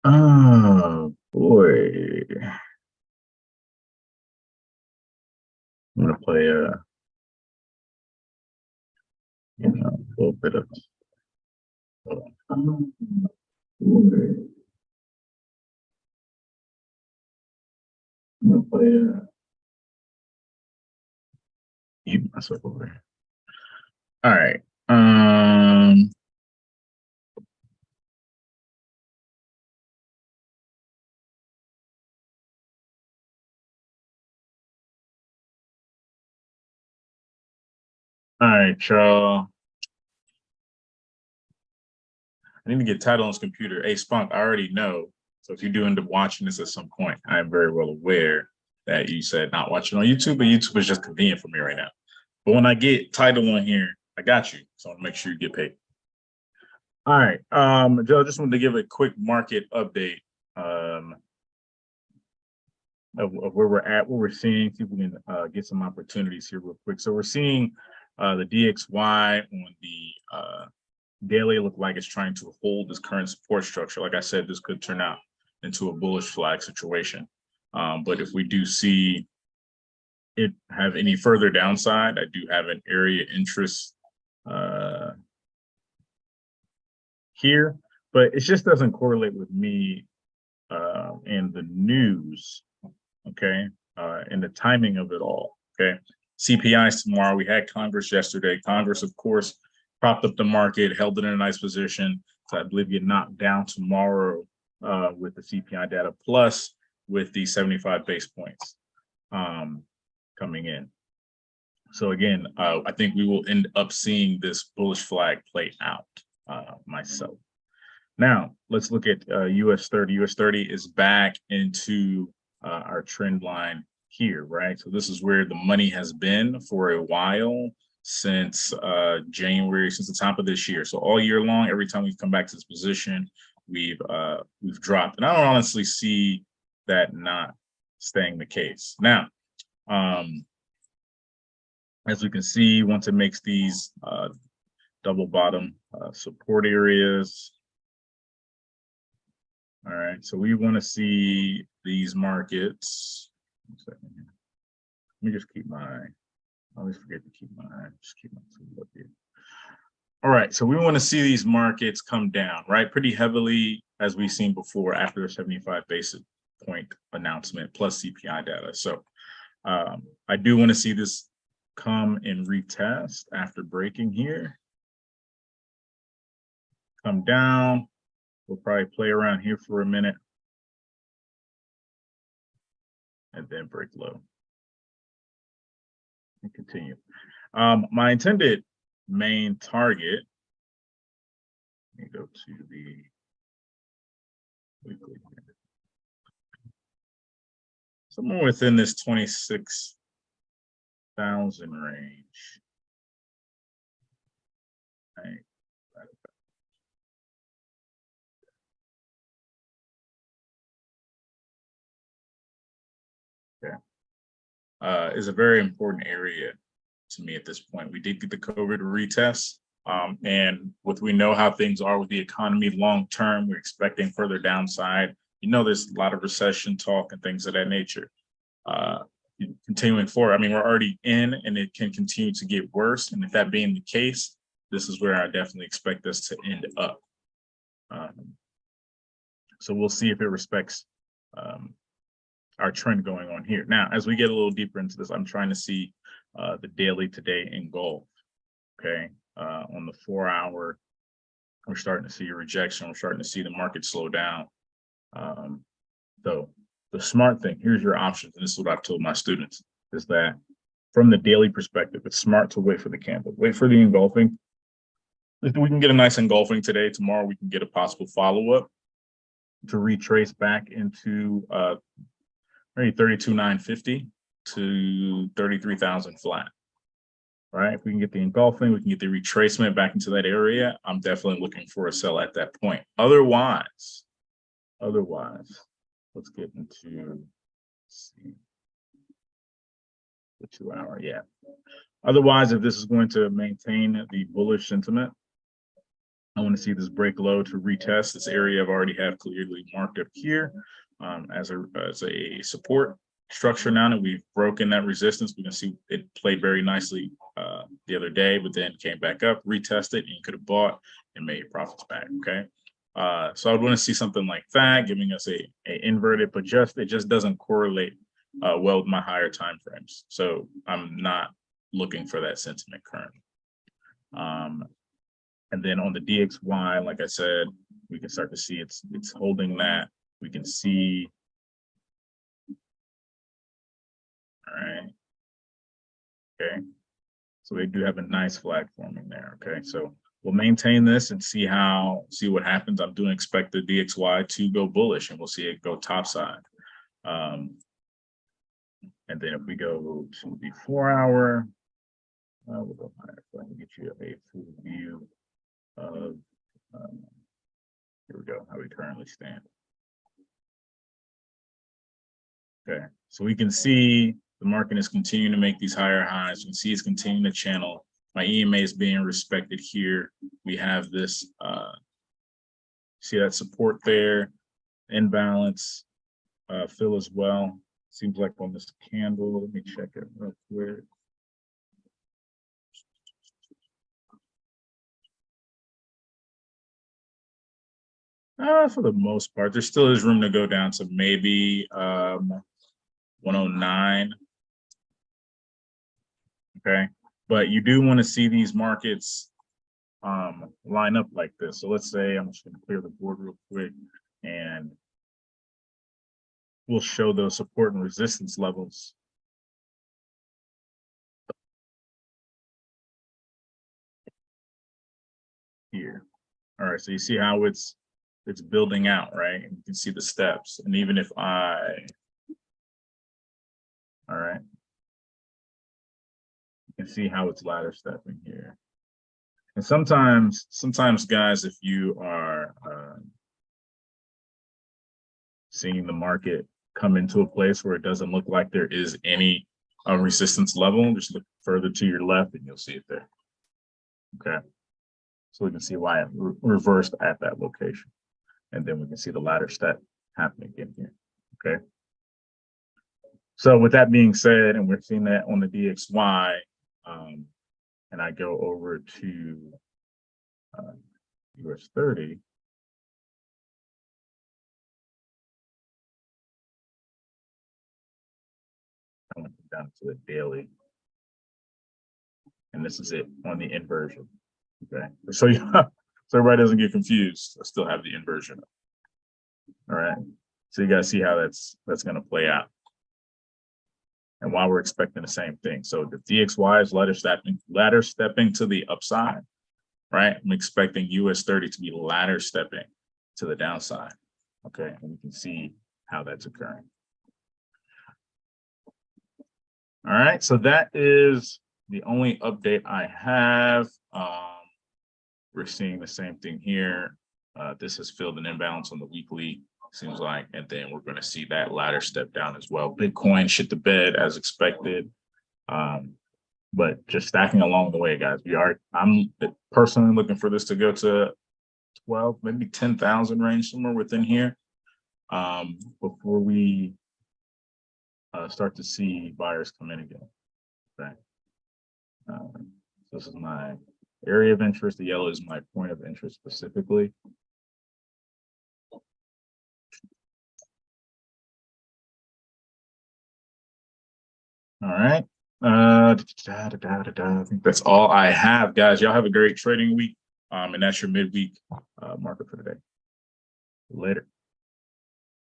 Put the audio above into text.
Oh boy. I'm gonna play a little bit of um, boy. I'm gonna play mute myself over here. All right. All right, y'all. I need to get title on this computer. Hey, Spunk, I already know. So if you do end up watching this at some point, I am very well aware that you said not watching on YouTube, but YouTube is just convenient for me right now. But when I get title on here, I got you. So I want to make sure you get paid. All right. Joe, just wanted to give a quick market update of where we're at, what we're seeing, see if we can get some opportunities here real quick. So we're seeing the DXY on the daily look like it's trying to hold this current support structure. Like I said, this could turn out into a bullish flag situation. But if we do see it have any further downside, I do have an area interest here, but it just doesn't correlate with me and the news, okay, and the timing of it all, okay. CPIs tomorrow. We had Congress yesterday. Congress, of course, propped up the market, held it in a nice position. So I believe get knocked down tomorrow with the CPI data, plus with the 75 base points coming in. So again, I think we will end up seeing this bullish flag play out myself. Now, let's look at US 30. US 30 is back into our trend line here, right? So this is where the money has been for a while, since January, since the top of this year. So all year long, every time we've come back to this position, we've dropped. And I don't honestly see that not staying the case. Now, as we can see, once it makes these double bottom support areas, all right, so we want to see these markets. Let me just keep my, I always forget to keep my, just keep my tool up here. All right, so we want to see these markets come down, right, pretty heavily, as we've seen before after the 75 basis point announcement plus CPI data. So I do want to see this come and retest after breaking here. Come down. We'll probably play around here for a minute and then break low and continue. My intended main target, let me go to the weekly, somewhere within this 26,000 range. Right. Is a very important area to me at this point. We did get the COVID retest. And we know how things are with the economy long term, we're expecting further downside. You know, there's a lot of recession talk and things of that nature. Continuing forward, I mean, we're already in and it can continue to get worse. And if that being the case, this is where I definitely expect us to end up. So we'll see if it respects our trend going on here. Now, as we get a little deeper into this, I'm trying to see the daily today engulf, okay? On the 4 hour, we're starting to see a rejection. We're starting to see the market slow down. So the smart thing, here's your options, and this is what I've told my students, is that from the daily perspective, it's smart to wait for the candle, wait for the engulfing. If we can get a nice engulfing today, tomorrow we can get a possible follow-up to retrace back into maybe 32,950 to 33,000 flat. Right, if we can get the engulfing, we can get the retracement back into that area. I'm definitely looking for a sell at that point. Otherwise, let's get into, let's see, the 2 hour. Yeah. Otherwise, if this is going to maintain the bullish sentiment, I want to see this break low to retest this area I've already have clearly marked up here as a support structure. Now that we've broken that resistance, we can see it played very nicely the other day, but then came back up, retested, and you could have bought and made profits back. Okay. So I would want to see something like that, giving us a inverted, but it just doesn't correlate well with my higher time frames. So I'm not looking for that sentiment currently. And then on the DXY, like I said, we can start to see it's holding that. We can see. All right. Okay. So we do have a nice flag forming there. Okay. So we'll maintain this and see what happens. I'm doing expect the DXY to go bullish, and we'll see it go topside. And then if we go to the 4-hour, we'll go higher so I can get you a full view of here we go, how we currently stand. Okay, so we can see the market is continuing to make these higher highs. You can see it's continuing to channel. My EMA is being respected here. We have this, see that support there, imbalance, fill as well. Seems like on this candle, let me check it real quick. For the most part, there still is room to go down to maybe 109. Okay, but you do want to see these markets line up like this. So let's say I'm just going to clear the board real quick, and we'll show those support and resistance levels. Here. All right, so you see how it's building out, right? And you can see the steps. And even if all right, you can see how it's ladder stepping here. And sometimes guys, if you are seeing the market come into a place where it doesn't look like there is any resistance level, just look further to your left and you'll see it there. Okay. So we can see why it reversed at that location. And then we can see the ladder step happening again here. Okay. So with that being said, and we're seeing that on the DXY, and I go over to US 30. I went down to the daily. And this is it on the inversion. Okay. So everybody doesn't get confused. I still have the inversion. All right. So you guys see how that's going to play out. And why we're expecting the same thing. So the DXY is ladder stepping to the upside, right? I'm expecting US 30 to be ladder stepping to the downside. Okay, and we can see how that's occurring. All right, so that is the only update I have. We're seeing the same thing here. This has filled an imbalance on the weekly, seems like, and then we're going to see that ladder step down as well. Bitcoin shit the bed as expected, but just stacking along the way, guys. I'm personally looking for this to go to 12, maybe 10,000 range, somewhere within here, before we start to see buyers come in again. Okay. This is my area of interest. The yellow is my point of interest specifically. All right. I think that's all I have, guys. Y'all have a great trading week. And that's your midweek market for today. Later.